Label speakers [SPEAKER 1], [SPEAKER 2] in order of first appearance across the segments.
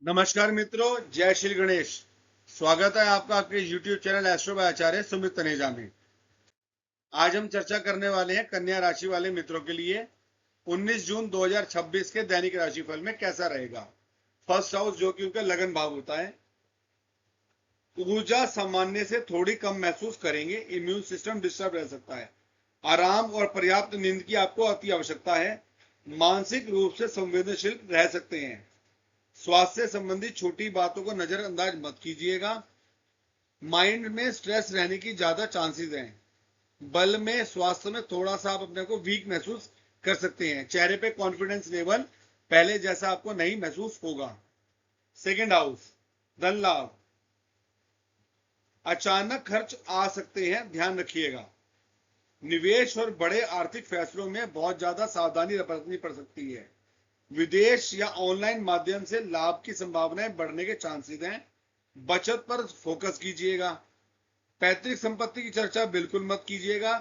[SPEAKER 1] नमस्कार मित्रों, जय श्री गणेश। स्वागत है आपका आपके YouTube चैनल एस्ट्रो बाय आचार्य सुमित तनेजा में। आज हम चर्चा करने वाले हैं कन्या राशि वाले मित्रों के लिए 19 जून 2026 के दैनिक राशिफल में कैसा रहेगा। फर्स्ट हाउस जो कि उनका लगन भाव होता है। ऊर्जा सामान्य से थोड़ी कम महसूस करेंगे। इम्यून सिस्टम डिस्टर्ब रह सकता है। आराम और पर्याप्त नींद की आपको अति आवश्यकता है। मानसिक रूप से संवेदनशील रह सकते हैं। स्वास्थ्य से संबंधित छोटी बातों को नजरअंदाज मत कीजिएगा। माइंड में स्ट्रेस रहने की ज्यादा चांसेस हैं। बल में स्वास्थ्य में थोड़ा सा आप अपने को वीक महसूस कर सकते हैं। चेहरे पे कॉन्फिडेंस लेवल पहले जैसा आपको नहीं महसूस होगा। सेकंड हाउस धन लाभ, अचानक खर्च आ सकते हैं, ध्यान रखिएगा। निवेश और बड़े आर्थिक फैसलों में बहुत ज्यादा सावधानी बरतनी पड़ सकती है। विदेश या ऑनलाइन माध्यम से लाभ की संभावनाएं बढ़ने के चांसेस हैं। बचत पर फोकस कीजिएगा। पैतृक संपत्ति की चर्चा बिल्कुल मत कीजिएगा।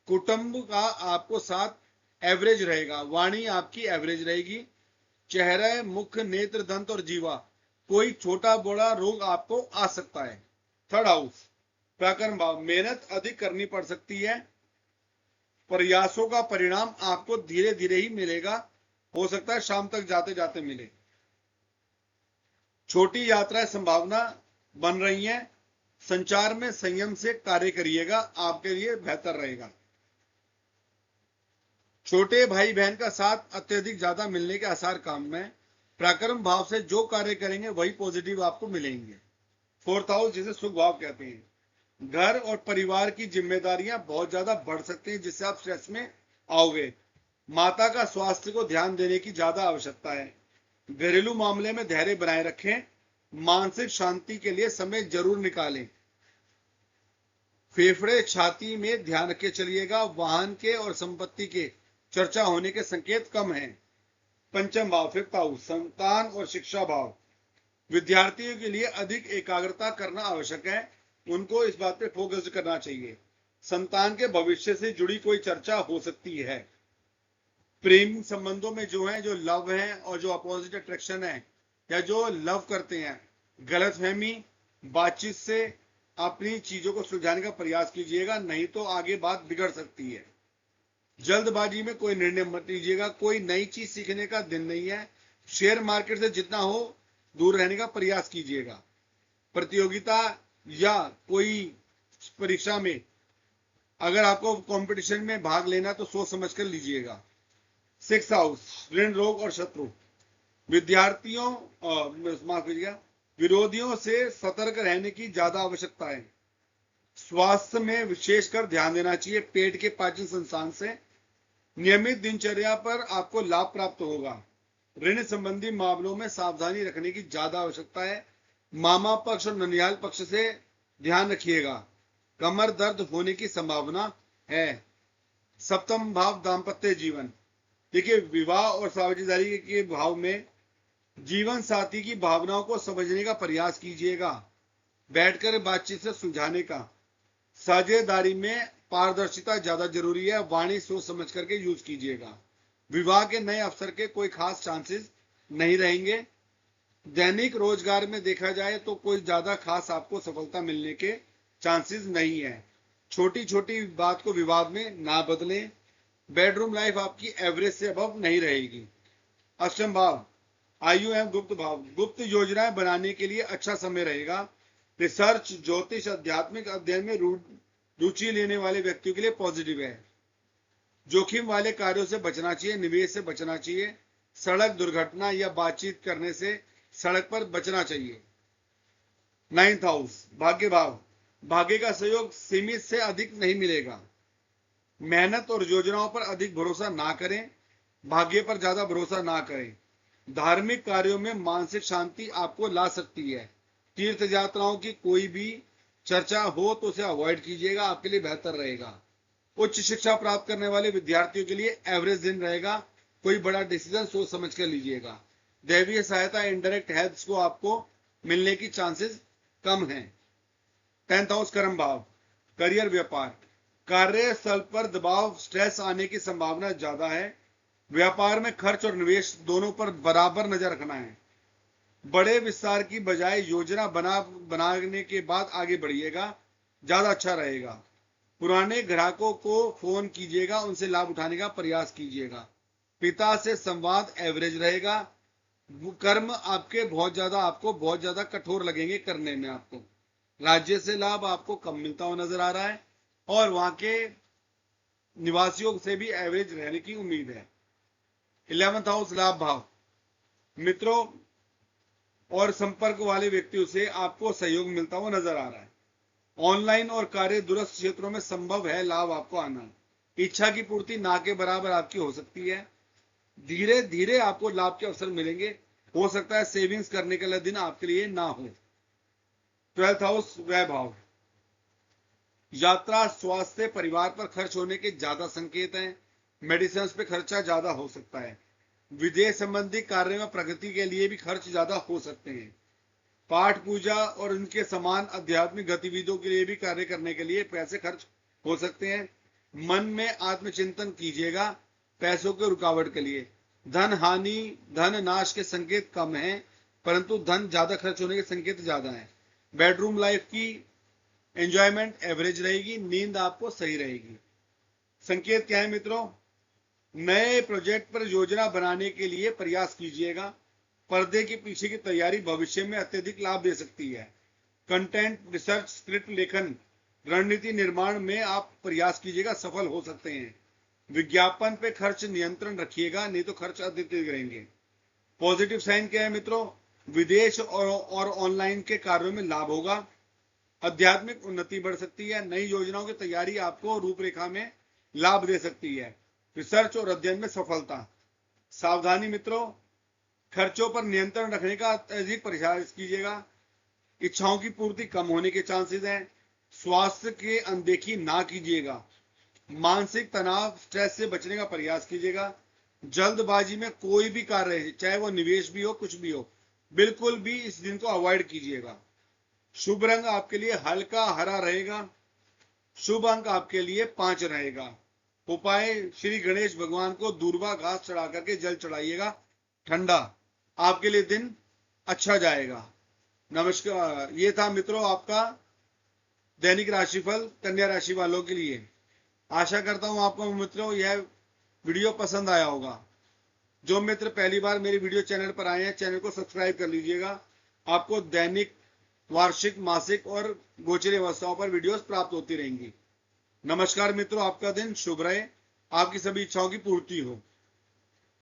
[SPEAKER 1] कुटुंब का आपको साथ एवरेज रहेगा। वाणी आपकी एवरेज रहेगी। चेहरे, मुख, नेत्र, दंत और जीवा, कोई छोटा बड़ा रोग आपको आ सकता है। थर्ड हाउस प्रकर्म भाव, मेहनत अधिक करनी पड़ सकती है। प्रयासों का परिणाम आपको धीरे धीरे ही मिलेगा। हो सकता है शाम तक जाते जाते मिले। छोटी यात्राएं संभावना बन रही है। संचार में संयम से कार्य करिएगा, आपके लिए बेहतर रहेगा। छोटे भाई बहन का साथ अत्यधिक ज्यादा मिलने के आसार काम में। पराक्रम भाव से जो कार्य करेंगे वही पॉजिटिव आपको मिलेंगे। फोर्थ हाउस जिसे सुख भाव कहते हैं। घर और परिवार की जिम्मेदारियां बहुत ज्यादा बढ़ सकती हैं, जिससे आप स्ट्रेस में आओगे। माता का स्वास्थ्य को ध्यान देने की ज्यादा आवश्यकता है। घरेलू मामले में धैर्य बनाए रखें। मानसिक शांति के लिए समय जरूर निकालें। फेफड़े, छाती में ध्यान रखे चलिएगा। वाहन के और संपत्ति के चर्चा होने के संकेत कम हैं। पंचम भाव फिफ्थ हाउस संतान और शिक्षा भाव, विद्यार्थियों के लिए अधिक एकाग्रता करना आवश्यक है। उनको इस बात पे फोकस करना चाहिए। संतान के भविष्य से जुड़ी कोई चर्चा हो सकती है। प्रेम संबंधों में जो है, जो लव है और जो अपोजिट अट्रैक्शन है या जो लव करते हैं, गलतफहमी बातचीत से अपनी चीजों को सुलझाने का प्रयास कीजिएगा, नहीं तो आगे बात बिगड़ सकती है। जल्दबाजी में कोई निर्णय मत लीजिएगा। कोई नई चीज सीखने का दिन नहीं है। शेयर मार्केट से जितना हो दूर रहने का प्रयास कीजिएगा। प्रतियोगिता या कोई परीक्षा में अगर आपको कंपटीशन में भाग लेना तो सोच समझ कर लीजिएगा। सिक्स हाउस ऋण, रोग और शत्रु, विद्यार्थियों माफ कीजिएगा, विरोधियों से सतर्क रहने की ज्यादा आवश्यकता है। स्वास्थ्य में विशेषकर ध्यान देना चाहिए। पेट के पाचन संस्थान से नियमित दिनचर्या पर आपको लाभ प्राप्त होगा। ऋण संबंधी मामलों में सावधानी रखने की ज्यादा आवश्यकता है। मामा पक्ष और ननिहाल पक्ष से ध्यान रखिएगा। कमर दर्द होने की संभावना है। सप्तम भाव दाम्पत्य जीवन, देखिए विवाह और साझेदारी के भाव में जीवन साथी की भावनाओं को समझने का प्रयास कीजिएगा। बैठकर बातचीत से सुलझाने का। साझेदारी में पारदर्शिता ज्यादा जरूरी है। वाणी सोच समझ करके यूज कीजिएगा। विवाह के नए अवसर के कोई खास चांसेस नहीं रहेंगे। दैनिक रोजगार में देखा जाए तो कोई ज्यादा खास आपको सफलता मिलने के चांसेस नहीं है। छोटी छोटी बात को विवाद में ना बदलें। बेडरूम लाइफ आपकी एवरेज से अबव नहीं रहेगी। अष्टम भाव आयु एवं गुप्त भाव, गुप्त योजनाएं बनाने के लिए अच्छा समय रहेगा। रिसर्च, ज्योतिष, आध्यात्मिक अध्ययन में रुचि लेने वाले व्यक्तियों के लिए पॉजिटिव है। जोखिम वाले कार्यों से बचना चाहिए। निवेश से बचना चाहिए। सड़क दुर्घटना या बातचीत करने से सड़क पर बचना चाहिए। नाइन्थ हाउस भाग्य भाव, भाग्य का सहयोग सीमित से अधिक नहीं मिलेगा। मेहनत और योजनाओं पर अधिक भरोसा ना करें। भाग्य पर ज्यादा भरोसा ना करें। धार्मिक कार्यों में मानसिक शांति आपको ला सकती है। तीर्थ यात्राओं की कोई भी चर्चा हो तो उसे अवॉइड कीजिएगा, आपके लिए बेहतर रहेगा। उच्च शिक्षा प्राप्त करने वाले विद्यार्थियों के लिए एवरेज दिन रहेगा। कोई बड़ा डिसीजन सोच समझ कर लीजिएगा। दैवीय सहायता, इनडायरेक्ट हेल्प को आपको मिलने की चांसेस कम हैं। टेंथ हाउस कर्म भाव, करियर, व्यापार, कार्यस्थल पर दबाव, स्ट्रेस आने की संभावना ज्यादा है। व्यापार में खर्च और निवेश दोनों पर बराबर नजर रखना है। बड़े विस्तार की बजाय योजना बनाने के बाद आगे बढ़िएगा, ज्यादा अच्छा रहेगा। पुराने ग्राहकों को फोन कीजिएगा, उनसे लाभ उठाने का प्रयास कीजिएगा। पिता से संवाद एवरेज रहेगा। कर्म आपको बहुत ज्यादा कठोर लगेंगे करने में। आपको राज्य से लाभ आपको कम मिलता हुआ नजर आ रहा है, और वहां के निवासियों से भी एवरेज रहने की उम्मीद है। 11th हाउस लाभ भाव, मित्रों और संपर्क वाले व्यक्तियों से आपको सहयोग मिलता हुआ नजर आ रहा है। ऑनलाइन और कार्य दूरस्थ क्षेत्रों में संभव है लाभ आपको आना। इच्छा की पूर्ति ना के बराबर आपकी हो सकती है। धीरे धीरे आपको लाभ के अवसर मिलेंगे। हो सकता है सेविंग्स करने के लिए दिन आपके लिए ना हो। 12th हाउस वैभव, यात्रा, स्वास्थ्य, परिवार पर खर्च होने के ज्यादा संकेत हैं। मेडिसिन पे खर्चा ज्यादा हो सकता है। विदेश संबंधी कार्य में प्रगति के लिए भी खर्च ज्यादा हो सकते हैं। पाठ पूजा और उनके समान आध्यात्मिक गतिविधियों के लिए भी कार्य करने के लिए पैसे खर्च हो सकते हैं। मन में आत्मचिंतन कीजिएगा पैसों के रुकावट के लिए। धन हानि, धन नाश के संकेत कम हैं, परंतु धन ज्यादा खर्च होने के संकेत ज्यादा हैं। बेडरूम लाइफ की एंजॉयमेंट एवरेज रहेगी। नींद आपको सही रहेगी। संकेत क्या है मित्रों? नए प्रोजेक्ट पर योजना बनाने के लिए प्रयास कीजिएगा। पर्दे के पीछे की तैयारी भविष्य में अत्यधिक लाभ दे सकती है। कंटेंट रिसर्च, स्क्रिप्ट लेखन, रणनीति निर्माण में आप प्रयास कीजिएगा, सफल हो सकते हैं। विज्ञापन पे खर्च नियंत्रण रखिएगा, नहीं तो खर्च अधिक रहेंगे। पॉजिटिव साइन क्या है मित्रों? विदेश और ऑनलाइन के कार्यों में लाभ होगा। आध्यात्मिक उन्नति बढ़ सकती है। नई योजनाओं की तैयारी आपको रूपरेखा में लाभ दे सकती है। रिसर्च और अध्ययन में सफलता। सावधानी मित्रों, खर्चों पर नियंत्रण रखने का अधिक प्रयास कीजिएगा। इच्छाओं की पूर्ति कम होने के चांसेस हैं। स्वास्थ्य की अनदेखी ना कीजिएगा। मानसिक तनाव, स्ट्रेस से बचने का प्रयास कीजिएगा। जल्दबाजी में कोई भी कार्य है, चाहे वो निवेश भी हो, कुछ भी हो, बिल्कुल भी इस दिन को अवॉइड कीजिएगा। शुभ रंग आपके लिए हल्का हरा रहेगा। शुभ अंक आपके लिए 5 रहेगा। उपाय, श्री गणेश भगवान को दूर्वा घास चढ़ा करके जल चढ़ाइएगा ठंडा। आपके लिए दिन अच्छा जाएगा। नमस्कार। ये था मित्रों आपका दैनिक राशिफल कन्या राशि वालों के लिए। आशा करता हूं आपको मित्रों यह वीडियो पसंद आया होगा। जो मित्र पहली बार मेरी वीडियो चैनल पर आए हैं, चैनल को सब्सक्राइब कर लीजिएगा। आपको दैनिक, वार्षिक, मासिक और गोचरी अवस्थाओं पर वीडियोस प्राप्त होती रहेंगी। नमस्कार मित्रों, आपका दिन शुभ रहे, आपकी सभी इच्छाओं की पूर्ति हो।